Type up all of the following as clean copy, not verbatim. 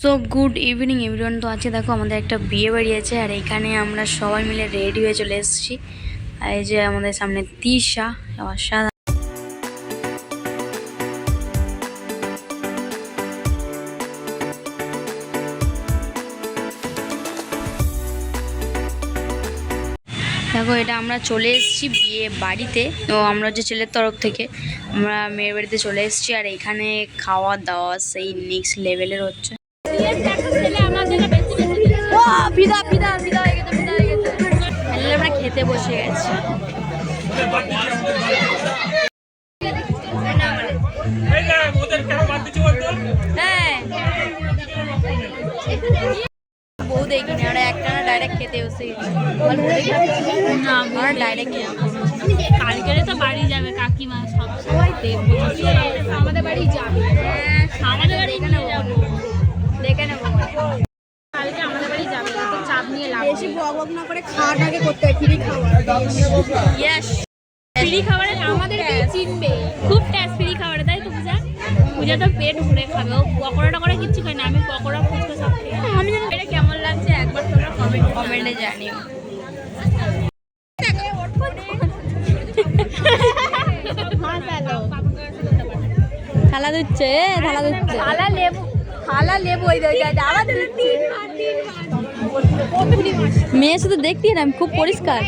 So good evening everyone. তো আজকে দেখো আমাদের একটা বিয়ে বাড়ি আছে, আর এখানে আমরা সবাই মিলে রেডি হয়ে চলে এসেছি। আর এই যে আমাদের সামনে তিশা, অসাধারণ। দেখো এটা আমরা চলে এসেছি বিয়ে বাড়িতে। তো আমরা যে ছেলের তরফ থেকে আমরা মেয়ের বাড়িতে চলে এসেছি, আর এখানে খাওয়া দাওয়া সেই নেক্সট লেভেলের হচ্ছে। আমরা খেতে বসে গেছি। হ্যাঁ বউ দেখিনি, আমরা একটা না ডাইরেক্ট খেতে বসে গেছি। ডাইরেক্ট কালকে তো বাড়ি যাবে কাকিমা, সবাই দেখবো আমাদের বাড়ি যাবে। আমাদের বাড়ি যাবো, দেখে নেবো। কালকে আমাদের বাড়ি যাবে, তো চাপ নিয়ে লাভ বেশি বক না করে খাওয়াটাকে করতে হয়, ফ্রি খাওয়া। ইয়েস, ফ্রি খাবারে আমাদের চিনবে খুব টেস্ট ফ্রি খাবারে, তাই তো পূজা? পূজা তো পেট ভরে খাবে, ও পকোড়া টকোড়া কিচ্ছু খায় না। আমি পকোড়া ফুচকা সব খাই। আমি জানি এটা কেমন লাগছে একবার তোমরা কমেন্টে জানিও। থালা দিচ্ছে, থালা দিচ্ছে, থালা লেবু ওই জায়গায় আবার দিচ্ছে। মেয়ে শুধু দেখতে না খুব পরিষ্কার।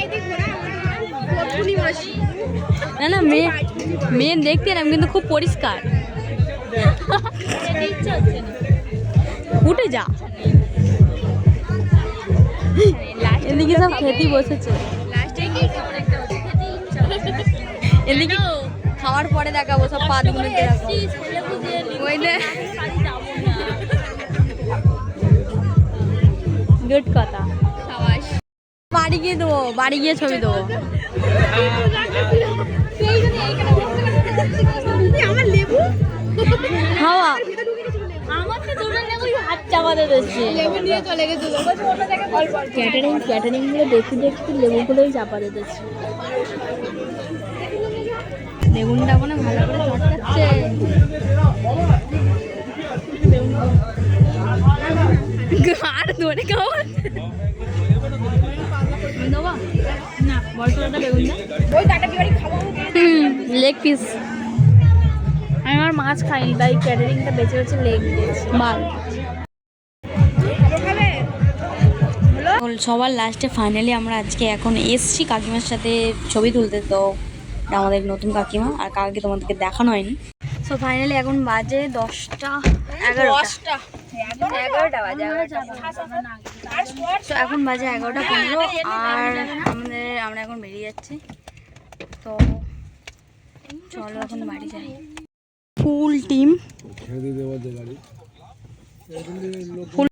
না না মেয়ে দেখতে না কিন্তু খুব পরিষ্কার। উঠে যা, এদিকে সব খেতেই বসেছে। এদিকে খাওয়ার পরে দেখাবো সব পাতগুলো দেখাবো। গুড কথা। বাড়ি গিয়ে দেবো, বাড়ি গিয়ে ছবি দেবো। আমার লেবু হাওয়া আমার তো দুটো লেবু হাত চাপাতে দিচ্ছে। লেবু নিয়ে চলে গেছে। ক্যাটারিং গুলো দেখতে দেখতে লেবুগুলোই চাপাতে দিচ্ছে। বেগুনটা মানে ভালো করে চটকাচ্ছে। আর ধরে খাওয়া না বড়টা বেগুন না, ওই টাটাকি বাড়ি খাওয়া লেগ পিস। আমি আমার মাছ খাইনি, তাই ক্যাটারিংটা বেছে বেছে লেগ দিয়েছি। বাল সবার লাস্টে ফাইনালি আমরা আজকে এখন এসছি কাকিমার সাথে ছবি তুলতে। তো এটা আমাদের নতুন কাকিমা, আর কাকে তোমাদেরকে দেখানো হয়নি। সো ফাইনালি এখন বাজে 10টা 11টা। তো এখন বাজে 11:15, আর আমরা এখন বেরিয়ে যাচ্ছি। তো চলো এখন বাড়ি যাই। Full team